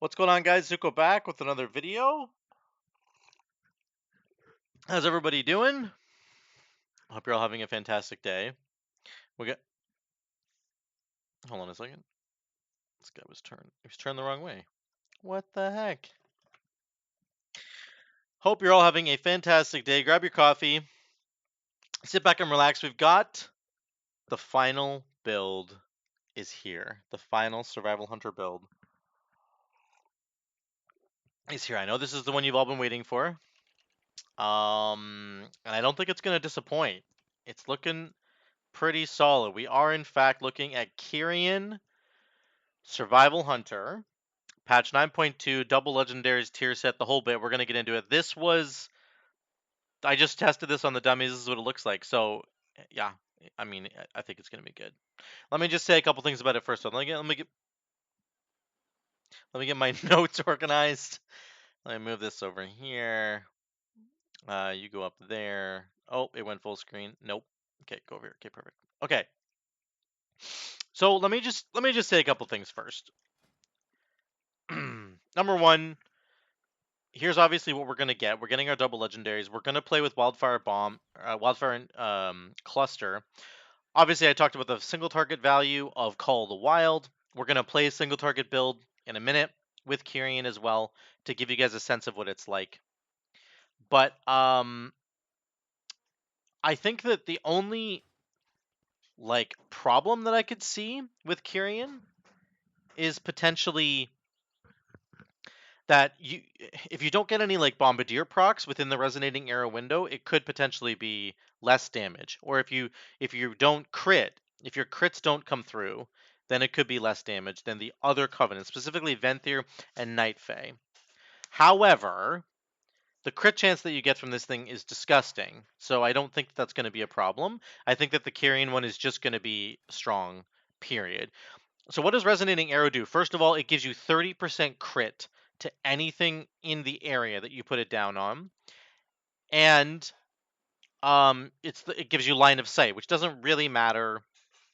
What's going on, guys? Zuko back with another video. How's everybody doing? Hope you're all having a fantastic day. We got. Hold on a second. This guy was turned. He was turned the wrong way. What the heck? Hope you're all having a fantastic day. Grab your coffee. Sit back and relax. We've got the final build is here. The final Survival Hunter build is here. I know this is the one you've all been waiting for. And I don't think it's gonna disappoint. It's looking pretty solid. We are in fact looking at KYRIAN Survival Hunter, patch 9.2, double legendaries tier set, the whole bit. We're gonna get into it. I just tested this on the dummies. This is what it looks like. So yeah, I mean, I think it's gonna be good. Let me just say a couple things about it first. Let me get my notes organized. Let me move this over here. You go up there. Oh, it went full screen. Nope. Okay, go over here. Okay, perfect. Okay. So let me just say a couple things first. Number one, here's obviously what we're gonna get. We're getting our double legendaries. We're gonna play with Wildfire Bomb, Wildfire Cluster. Obviously, I talked about the single target value of Call of the Wild. We're gonna play a single target build in a minute with KYRIAN as well to give you guys a sense of what it's like. But I think that the only problem that I could see with KYRIAN is potentially that if you don't get any bombardier procs within the resonating arrow window, it could potentially be less damage. Or if you don't crit, if your crits don't come through, then it could be less damage than the other covenants, specifically Venthyr and Night Fae. However, the crit chance that you get from this thing is disgusting, so I don't think that's going to be a problem. I think that the KYRIAN one is just going to be strong, period. So what does Resonating Arrow do? First of all, it gives you 30% crit to anything in the area that you put it down on. And it gives you line of sight, which doesn't really matter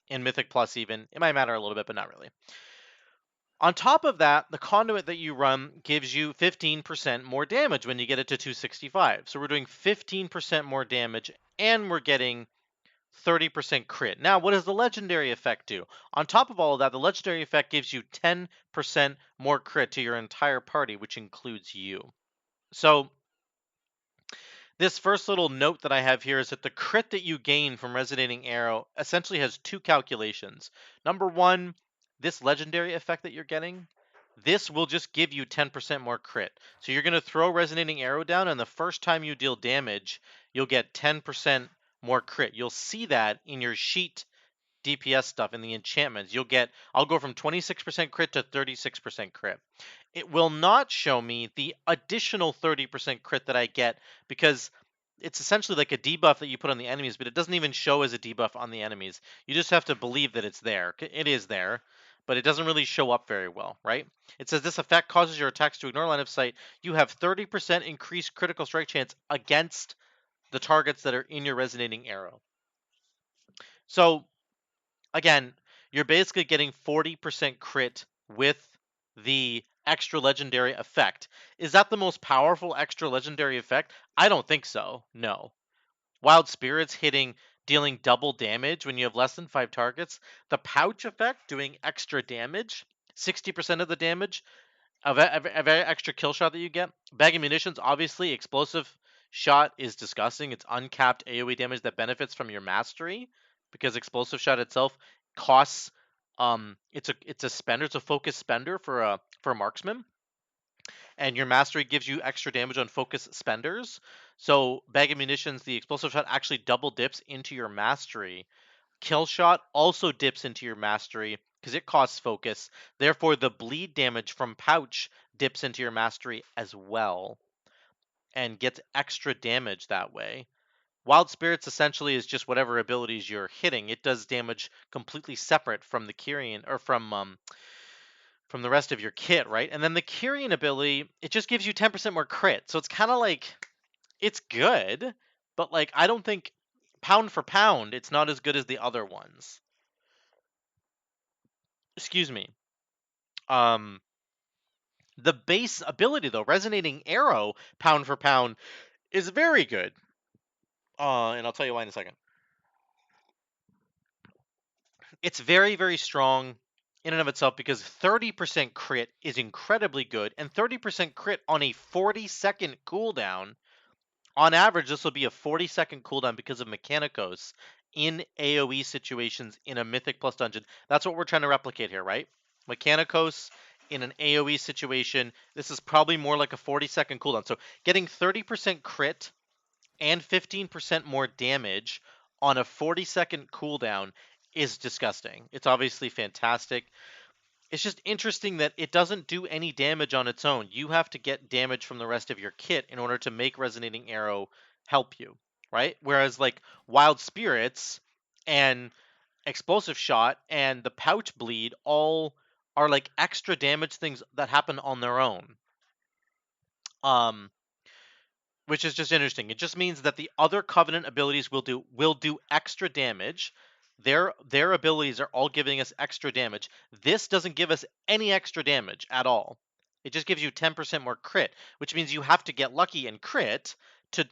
in Mythic Plus even. It might matter a little bit, but not really. On top of that, the conduit that you run gives you 15% more damage when you get it to 265. So we're doing 15% more damage, and we're getting 30% crit. Now, what does the legendary effect do? On top of all of that, the legendary effect gives you 10% more crit to your entire party, which includes you. So this first little note that I have here is that the crit that you gain from Resonating Arrow essentially has two calculations. Number one, this legendary effect that you're getting, this will just give you 10% more crit. So you're going to throw Resonating Arrow down, and the first time you deal damage, you'll get 10% more crit. You'll see that in your sheet DPS stuff in the enchantments. I'll go from 26% crit to 36% crit. It will not show me the additional 30% crit that I get because it's essentially like a debuff that you put on the enemies, but it doesn't even show as a debuff on the enemies. You just have to believe that it's there. It is there, but it doesn't really show up very well, right? It says this effect causes your attacks to ignore line of sight. You have 30% increased critical strike chance against the targets that are in your resonating arrow. So again, you're basically getting 40% crit with the extra legendary effect. Is that the most powerful extra legendary effect? I don't think so. No. Wild Spirits dealing double damage when you have less than 5 targets. The pouch effect doing extra damage, 60% of the damage of every extra kill shot that you get. Bag of munitions, obviously, explosive shot is disgusting. It's uncapped AoE damage that benefits from your mastery because explosive shot itself costs it's a spender, it's a focus spender for a marksman. And your mastery gives you extra damage on focus spenders. So bag of munitions, the explosive shot actually double dips into your mastery. Kill shot also dips into your mastery because it costs focus. Therefore, the bleed damage from pouch dips into your mastery as well and gets extra damage that way. Wild Spirits essentially is just whatever abilities you're hitting. It does damage completely separate from the KYRIAN or from the rest of your kit, right? And then the KYRIAN ability, it just gives you 10% more crit. So it's kind of like it's good, but I don't think pound for pound it's not as good as the other ones. Excuse me. The base ability, though, Resonating Arrow, pound for pound, is very good. And I'll tell you why in a second. It's very, very strong in and of itself because 30% crit is incredibly good, and 30% crit on a 40-second cooldown. On average, this will be a 40-second cooldown because of Mechanicos in AoE situations in a Mythic Plus dungeon. That's what we're trying to replicate here, right? Mechanicos in an AoE situation, this is probably more like a 40-second cooldown. So getting 30% crit and 15% more damage on a 40-second cooldown is disgusting. It's obviously fantastic. It's just interesting that it doesn't do any damage on its own. You have to get damage from the rest of your kit in order to make Resonating Arrow help you, right? Whereas like Wild Spirits and Explosive Shot and the Pouch Bleed all are like extra damage things that happen on their own. Um, which is just interesting. It just means that the other Covenant abilities will do extra damage. Their abilities are all giving us extra damage. This doesn't give us any extra damage at all. It just gives you 10% more crit, which means you have to get lucky and crit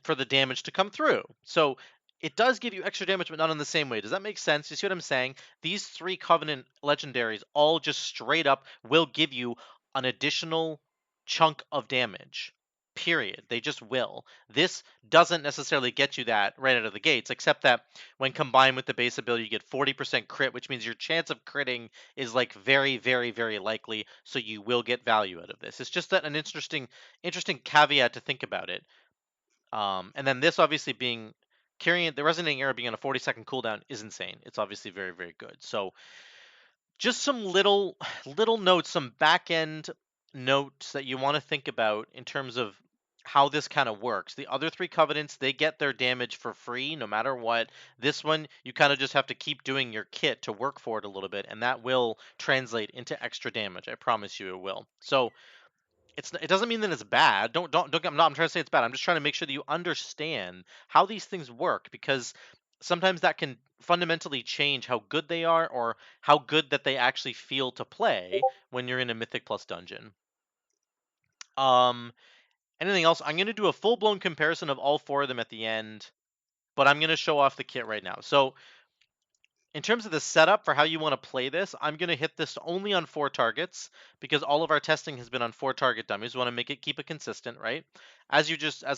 for the damage to come through. So it does give you extra damage, but not in the same way. Does that make sense? You see what I'm saying? These 3 Covenant legendaries all just straight up will give you an additional chunk of damage. Period. They just will. This doesn't necessarily get you that right out of the gates, except that when combined with the base ability, you get 40% crit, which means your chance of critting is like very, very, very likely. So you will get value out of this. It's just that an interesting caveat to think about it. And then this obviously being carrying the Resonating Arrow being on a 40-second cooldown is insane. It's obviously very, very good. So just some little notes, some back end notes that you want to think about in terms of how this kind of works. The other 3 covenants, they get their damage for free no matter what. This one, you kind of just have to keep doing your kit to work for it a little bit, and that will translate into extra damage. I promise you it will. So it doesn't mean that it's bad. I'm trying to say it's bad. I'm just trying to make sure that you understand how these things work, because sometimes that can fundamentally change how good they are or how good that they actually feel to play when you're in a Mythic Plus dungeon. Anything else? I'm going to do a full-blown comparison of all 4 of them at the end, but I'm going to show off the kit right now. So in terms of the setup for how you want to play this, I'm going to hit this only on 4 targets because all of our testing has been on 4 target dummies. We want to keep it consistent, right? As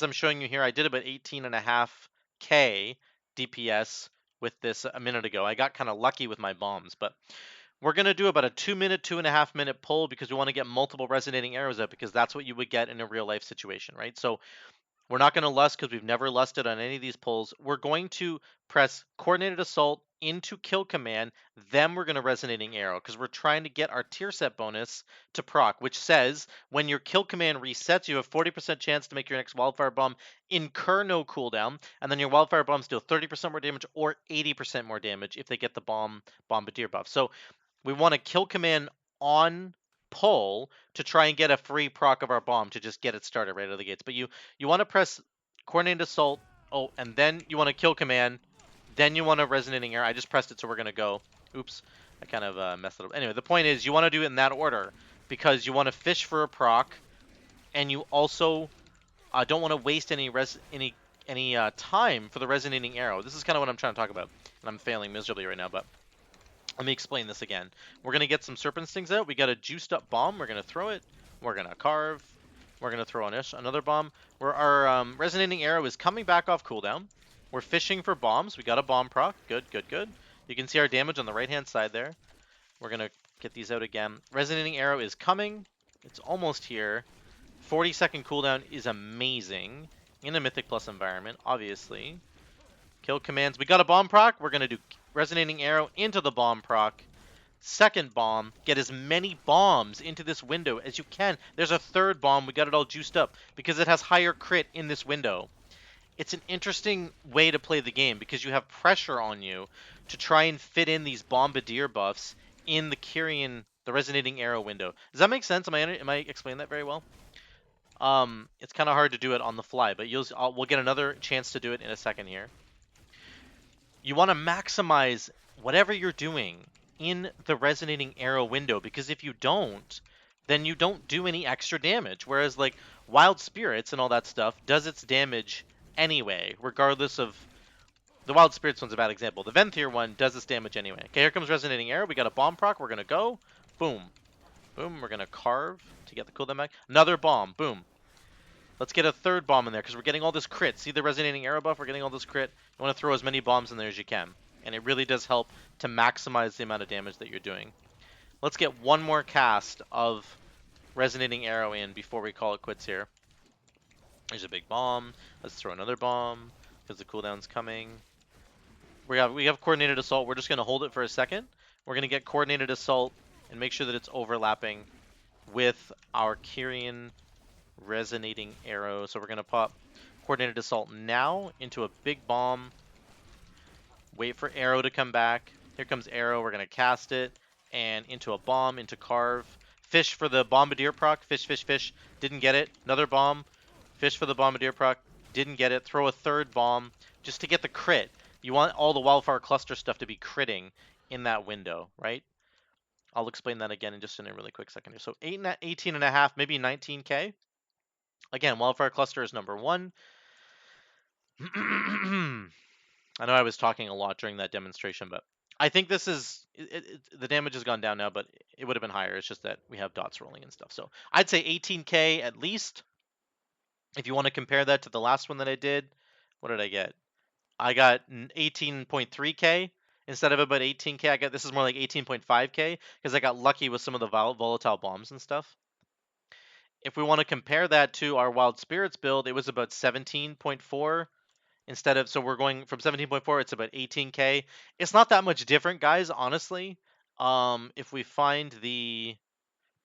I'm showing you here, I did about 18.5k DPS with this a minute ago. I got kind of lucky with my bombs, but we're going to do about a 2-minute, 2.5-minute pull because we want to get multiple resonating arrows out, because that's what you would get in a real life situation, right? So we're not going to lust because we've never lusted on any of these pulls. We're going to press Coordinated Assault into Kill Command, then we're going to Resonating Arrow because we're trying to get our tier set bonus to proc, which says when your Kill Command resets, you have 40% chance to make your next Wildfire Bomb incur no cooldown, and then your Wildfire Bombs deal 30% more damage or 80% more damage if they get the Bombardier buff. So we want to Kill Command on pull to try and get a free proc of our bomb to just get it started right out of the gates. But you want to press Coordinated Assault, and then you want to Kill Command, then you want a Resonating Arrow. I just pressed it, so we're going to go. Oops, I kind of messed it up. Anyway, the point is you want to do it in that order because you want to fish for a proc, and you also don't want to waste any time for the Resonating Arrow. This is kind of what I'm trying to talk about, and I'm failing miserably right now, but let me explain this again. We're going to get some Serpent Stings out. We got a juiced up bomb. We're going to throw it. We're going to carve. We're going to throw on another bomb. Where our Resonating Arrow is coming back off cooldown. We're fishing for bombs. We got a bomb proc. Good, good, good. You can see our damage on the right-hand side there. We're going to get these out again. Resonating Arrow is coming. It's almost here. 40-second cooldown is amazing in a Mythic Plus environment, obviously. Kill commands. We got a bomb proc. We're going to do Resonating Arrow into the bomb proc. Second bomb. Get as many bombs into this window as you can. There's a third bomb. We got it all juiced up because it has higher crit in this window. It's an interesting way to play the game because you have pressure on you to try and fit in these Bombardier buffs in the Resonating Arrow window. Does that make sense? Am I explaining that very well? It's kind of hard to do it on the fly, but we'll get another chance to do it in a second here. You want to maximize whatever you're doing in the Resonating Arrow window, because if you don't, then you don't do any extra damage. Whereas like Wild Spirits and all that stuff does its damage anyway, regardless of the Wild Spirits one's a bad example. The Venthyr one does its damage anyway. Okay, here comes Resonating Arrow. We got a bomb proc. We're gonna go. Boom. Boom. We're gonna carve to get the cooldown back. Another bomb. Boom. Let's get a third bomb in there because we're getting all this crit. See the Resonating Arrow buff? We're getting all this crit. You want to throw as many bombs in there as you can. And it really does help to maximize the amount of damage that you're doing. Let's get one more cast of Resonating Arrow in before we call it quits here. There's a big bomb. Let's throw another bomb because the cooldown's coming. We have Coordinated Assault. We're just going to hold it for a second. We're going to get Coordinated Assault and make sure that it's overlapping with our KYRIAN Resonating Arrow. So we're going to pop Coordinated Assault now into a big bomb. Wait for Arrow to come back. Here comes Arrow. We're going to cast it and into a bomb, into Carve. Fish for the Bombardier proc. Fish, fish, fish. Didn't get it. Another bomb. Fish for the Bombardier proc. Didn't get it. Throw a third bomb just to get the crit. You want all the Wildfire Cluster stuff to be critting in that window, right? I'll explain that again in just in a really quick second here. So 18.5, maybe 19k. Again, Wildfire Cluster is number 1. I know I was talking a lot during that demonstration, but I think this is... the damage has gone down now, but it would have been higher. It's just that we have dots rolling and stuff. So I'd say 18k at least. If you want to compare that to the last one that I did, what did I get? I got 18.3k instead of about 18k. I got this is more like 18.5k because I got lucky with some of the volatile bombs and stuff. If we want to compare that to our Wild Spirits build, it was about 17.4 instead of, so we're going from 17.4, it's about 18k. It's not that much different, guys, honestly. If we find the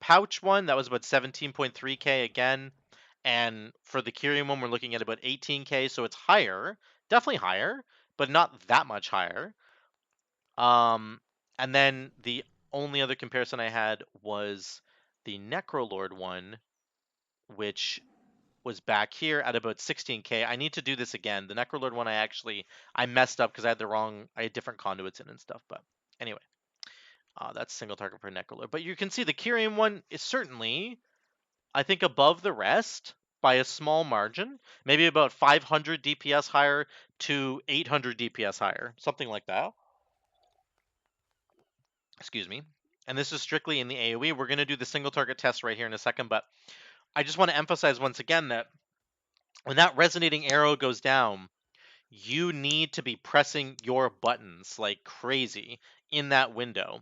pouch one, that was about 17.3k again. And for the KYRIAN one, we're looking at about 18k, so it's higher. Definitely higher, but not that much higher. And then the only other comparison I had was the Necrolord one, which was back here at about 16k. I need to do this again. The Necrolord one, I messed up because I had different conduits in and stuff. But anyway, that's single target for Necrolord. But you can see the KYRIAN one is certainly, I think, above the rest by a small margin, maybe about 500 DPS higher to 800 DPS higher, something like that. Excuse me. And this is strictly in the AoE. We're going to do the single target test right here in a second, but I just want to emphasize once again that when that resonating arrow goes down, you need to be pressing your buttons like crazy in that window.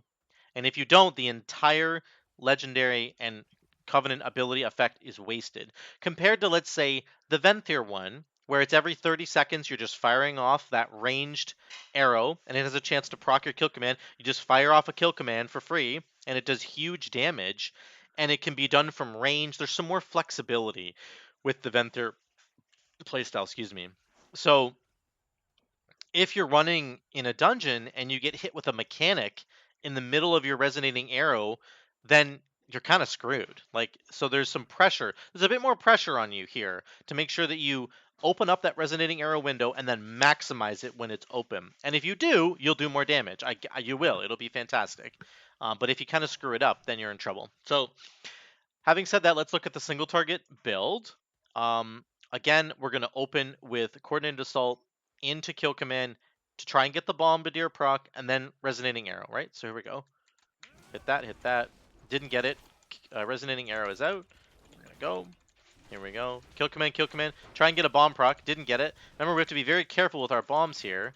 And if you don't, the entire legendary and covenant ability effect is wasted. Compared to, let's say, the Venthyr one, where it's every 30 seconds you're just firing off that ranged arrow, and it has a chance to proc your kill command. You just fire off a kill command for free, and it does huge damage, and it can be done from range. There's some more flexibility with the Venthyr playstyle, excuse me. So if you're running in a dungeon and you get hit with a mechanic in the middle of your resonating arrow, then you're kind of screwed. Like, so there's some pressure. There's a bit more pressure on you here to make sure that you open up that resonating arrow window and then maximize it when it's open. And if you do, you'll do more damage. You will. It'll be fantastic. But if you kind of screw it up, then you're in trouble. So having said that, let's look at the single target build. Again, we're going to open with Coordinated Assault into Kill Command to try and get the Bombardier proc, and then Resonating Arrow, right? So here we go. Hit that, hit that. Didn't get it. Resonating Arrow is out. We're going to go. Here we go. Kill Command, Kill Command. Try and get a bomb proc. Didn't get it. Remember, we have to be very careful with our bombs here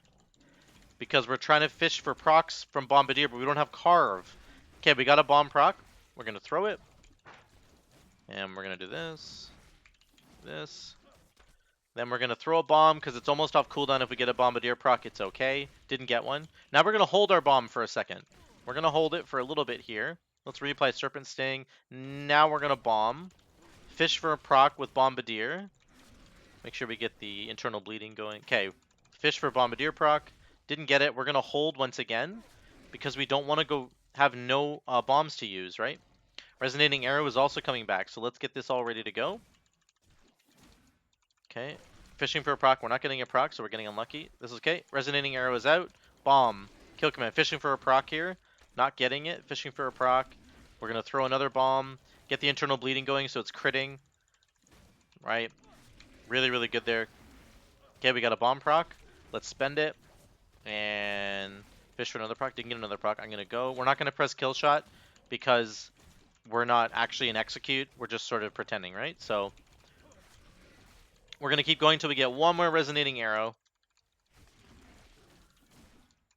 because we're trying to fish for procs from Bombardier, but we don't have Carve. Okay, we got a bomb proc. We're going to throw it. And we're going to do this. This. Then we're going to throw a bomb because it's almost off cooldown. If we get a Bombardier proc, it's okay. Didn't get one. Now we're going to hold our bomb for a second. We're going to hold it for a little bit here. Let's reapply Serpent Sting. Now we're going to bomb. Fish for a proc with Bombardier. Make sure we get the internal bleeding going. Okay, fish for Bombardier proc. Didn't get it. We're going to hold once again because we don't want to go have no bombs to use, right? Resonating Arrow is also coming back, so let's get this all ready to go. Okay, fishing for a proc. We're not getting a proc, so we're getting unlucky. This is okay. Resonating Arrow is out. Bomb. Kill Command. Fishing for a proc here. Not getting it. Fishing for a proc. We're going to throw another bomb. Get the internal bleeding going so it's critting. Right? Really, really good there. Okay, we got a bomb proc. Let's spend it. And fish for another proc. Didn't get another proc. I'm going to go. We're not going to press kill shot because we're not actually in execute. We're just sort of pretending, right? So we're going to keep going until we get one more resonating arrow.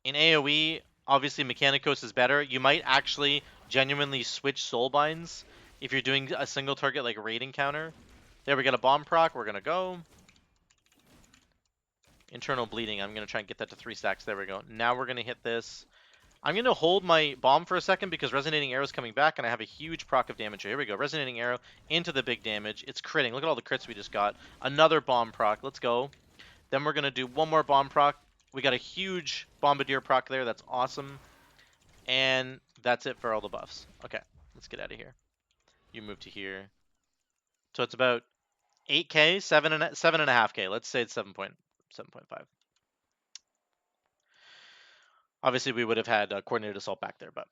In AoE, obviously Mechanicos is better. You might actually genuinely switch soulbinds if you're doing a single target like raid encounter. There, we got a bomb proc. We're going to go. Internal bleeding. I'm going to try and get that to 3 stacks. There we go. Now we're going to hit this. I'm going to hold my bomb for a second because Resonating Arrow is coming back, and I have a huge proc of damage here. Here we go. Resonating Arrow into the big damage. It's critting. Look at all the crits we just got. Another bomb proc. Let's go. Then we're going to do one more bomb proc. We got a huge Bombardier proc there. That's awesome. And that's it for all the buffs. Okay, let's get out of here. You move to here. So it's about 8k, 7.5k. Let's say it's 7.5. Obviously, we would have had coordinated assault back there, but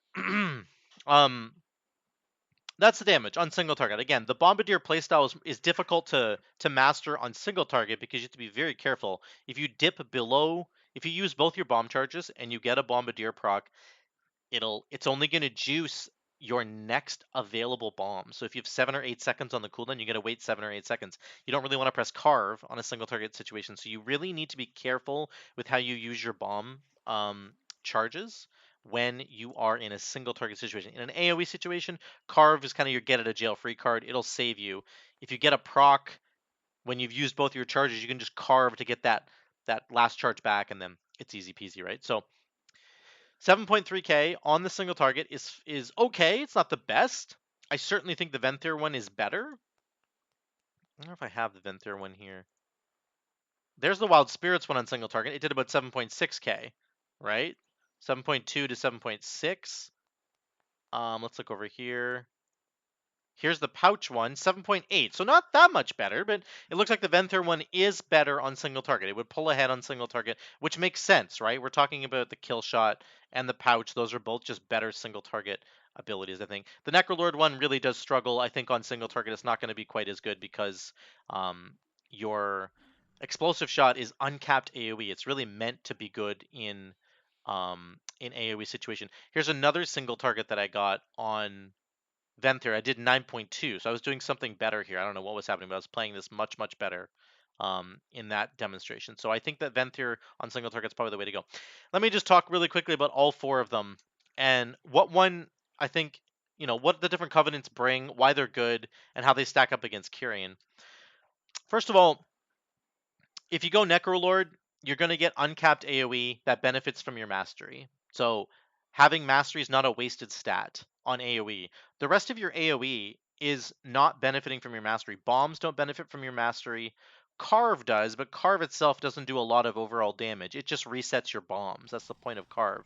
that's the damage on single target. Again, the Bombardier playstyle is difficult to master on single target because you have to be very careful. If you dip below, if you use both your bomb charges and you get a Bombardier proc, it's only going to juice your next available bomb. So if you have 7 or 8 seconds on the cooldown, you're going to wait 7 or 8 seconds. You don't really want to press carve on a single target situation. So you really need to be careful with how you use your bomb charges when you are in a single target situation. In an AoE situation, carve is kind of your get out of jail free card. It'll save you. If you get a proc when you've used both your charges, you can just carve to get that last charge back, and then it's easy peasy, right? So 7.3k on the single target is okay. It's not the best. I certainly think the Venthyr one is better. I don't know if I have the Venthyr one here. There's the Wild Spirits one on single target. It did about 7.6k, right? 7.2 to 7.6. Let's look over here. Here's the pouch one, 7.8. So not that much better, but it looks like the Venthyr one is better on single target. It would pull ahead on single target, which makes sense, right? We're talking about the kill shot and the pouch. Those are both just better single target abilities, I think. The Necrolord one really does struggle. I think on single target it's not going to be quite as good because your explosive shot is uncapped AoE. It's really meant to be good in AoE situation. Here's another single target that I got on Venthyr. I did 9.2, so I was doing something better here. I don't know what was happening, but I was playing this much, much better in that demonstration. So I think that Venthyr on single target is probably the way to go. Let me just talk really quickly about all 4 of them and what one I think, what the different covenants bring, why they're good, and how they stack up against KYRIAN. First of all, if you go Necrolord, you're going to get uncapped AoE that benefits from your mastery. So having mastery is not a wasted stat on AoE. The rest of your AoE is not benefiting from your mastery. Bombs don't benefit from your mastery. Carve does, but Carve itself doesn't do a lot of overall damage. It just resets your bombs. That's the point of Carve.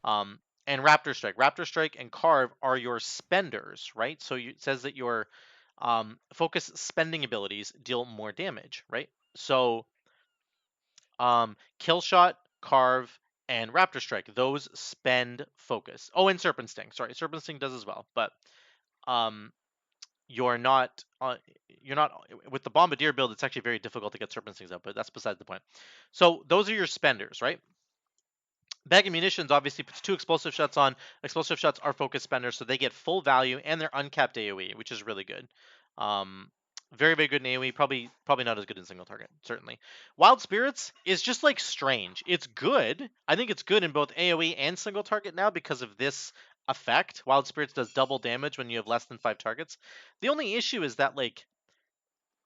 And Raptor Strike. Raptor Strike and Carve are your spenders, right? So it says that your focus spending abilities deal more damage, right? So Kill Shot, Carve, and Raptor Strike. Those spend focus. Oh, and Serpent Sting. Sorry, Serpent Sting does as well. But you're not with the Bombardier build. It's actually very difficult to get Serpent Stings out, but that's beside the point. So those are your spenders, right? Bag of Munitions obviously puts 2 explosive shots on. Explosive shots are focus spenders, so they get full value and they're uncapped AoE, which is really good. Very, very good in AoE. Probably not as good in single target, certainly. Wild Spirits is just like strange. It's good. I think it's good in both AoE and single target now because of this effect. Wild Spirits does double damage when you have less than 5 targets. The only issue is that, like,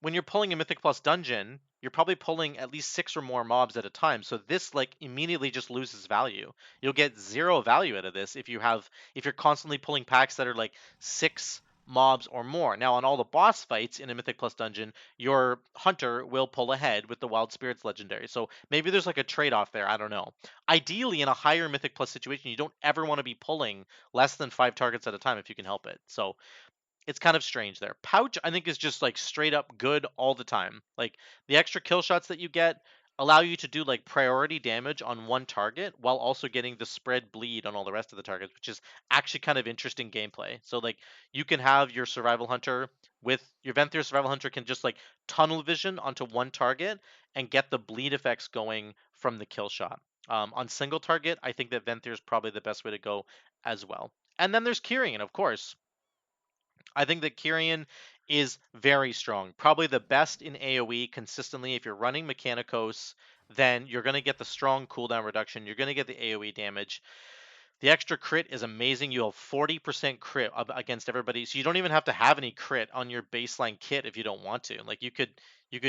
when you're pulling a Mythic Plus dungeon, you're probably pulling at least 6 or more mobs at a time. So this like immediately just loses value. You'll get 0 value out of this if you're constantly pulling packs that are like 6 mobs or more. Now on all the boss fights in a Mythic Plus dungeon, your hunter will pull ahead with the Wild Spirits legendary. So maybe there's like a trade-off there. I don't know. Ideally, in a higher Mythic Plus situation, you don't ever want to be pulling less than 5 targets at a time if you can help it. So it's kind of strange there. Pouch, I think, is just like straight up good all the time. Like the extra kill shots that you get, allow you to do like priority damage on one target while also getting the spread bleed on all the rest of the targets, which is actually kind of interesting gameplay. So like you can have your survival hunter with your Venthyr survival hunter can just like tunnel vision onto one target and get the bleed effects going from the kill shot. On single target, I think that Venthyr is probably the best way to go as well. And then there's KYRIAN, of course. I think that KYRIAN is very strong. Probably the best in AoE consistently. If you're running Mechanicos, then you're going to get the strong cooldown reduction. You're going to get the AoE damage. The extra crit is amazing. You have 40% crit against everybody. So you don't even have to have any crit on your baseline kit if you don't want to. Like you could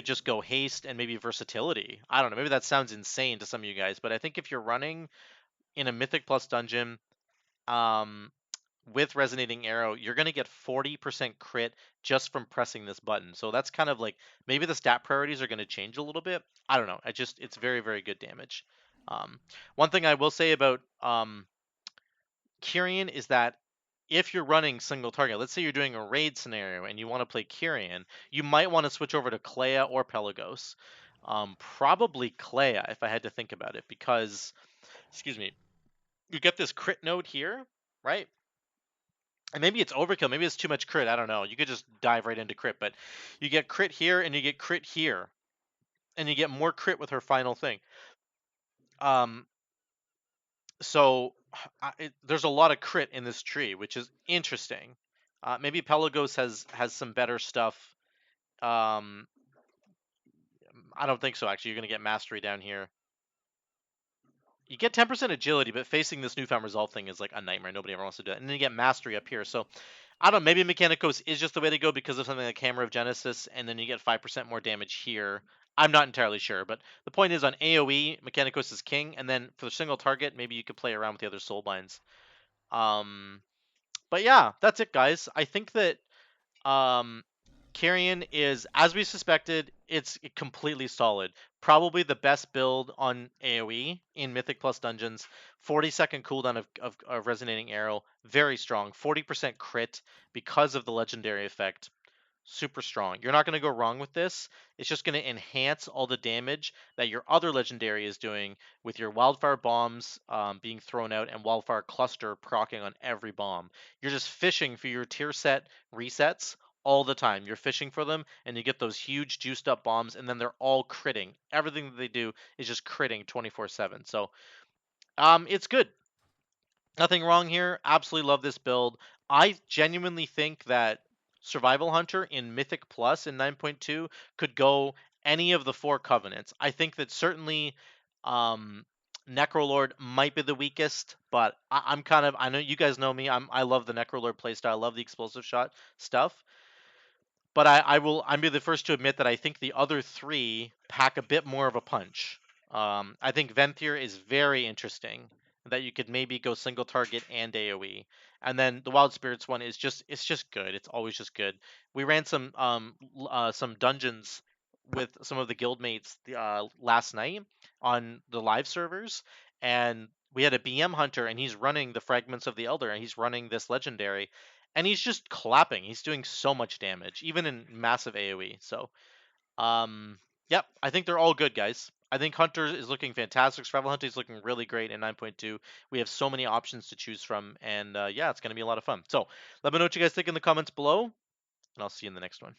just go haste and maybe versatility. I don't know. Maybe that sounds insane to some of you guys, but I think if you're running in a Mythic Plus dungeon, um, with Resonating Arrow, you're going to get 40% crit just from pressing this button. So that's kind of like maybe the stat priorities are going to change a little bit. I don't know. It's very, very good damage. Um, One thing I will say about KYRIAN is that if you're running single target, let's say you're doing a raid scenario and you want to play KYRIAN, you might want to switch over to Clea or Pelagos. Probably Clea if I had to think about it, because, excuse me, you get this crit node here, right? And maybe it's overkill. Maybe it's too much crit. I don't know. You could just dive right into crit, but you get crit here and you get crit here, and you get more crit with her final thing. Um, so there's a lot of crit in this tree, which is interesting. Maybe Pelagos has some better stuff. Um, I don't think so. Actually, you're gonna get mastery down here. You get 10% agility, but facing this newfound resolve thing is like a nightmare. Nobody ever wants to do it. And then you get mastery up here. So I don't know. Maybe Mechanicos is just the way to go because of something like Hammer of Genesis, and then you get 5% more damage here. I'm not entirely sure, but the point is on AoE, Mechanicos is king, and then for the single target, maybe you could play around with the other soul binds. Um, but yeah, that's it, guys. I think that um, Carrion is, as we suspected, it's completely solid. Probably the best build on AoE in Mythic Plus Dungeons. 40-second cooldown of Resonating Arrow. Very strong. 40% crit because of the legendary effect. Super strong. You're not going to go wrong with this. It's just going to enhance all the damage that your other legendary is doing with your wildfire bombs being thrown out and wildfire cluster proccing on every bomb. You're just fishing for your tier set resets all the time. You're fishing for them and you get those huge juiced up bombs, and then they're all critting. Everything that they do is just critting 24/7. So it's good. Nothing wrong here. Absolutely love this build. I genuinely think that Survival Hunter in Mythic Plus in 9.2 could go any of the four covenants. I think that certainly um, Necrolord might be the weakest, but I'm kind of, I know you guys know me. I love the Necrolord playstyle. I love the explosive shot stuff. But I'm be the first to admit that I think the other three pack a bit more of a punch. I think Venthyr is very interesting, that you could maybe go single target and AoE. And then the Wild Spirits one is just, it's just good. It's always just good. We ran some dungeons with some of the guildmates last night on the live servers, and we had a BM hunter and he's running the Fragments of the Elder and he's running this legendary, and he's just clapping. He's doing so much damage, even in massive AoE. So, yep, I think they're all good, guys. I think Hunter is looking fantastic. Survival Hunter is looking really great in 9.2. We have so many options to choose from, and yeah, it's going to be a lot of fun. So, let me know what you guys think in the comments below, and I'll see you in the next one.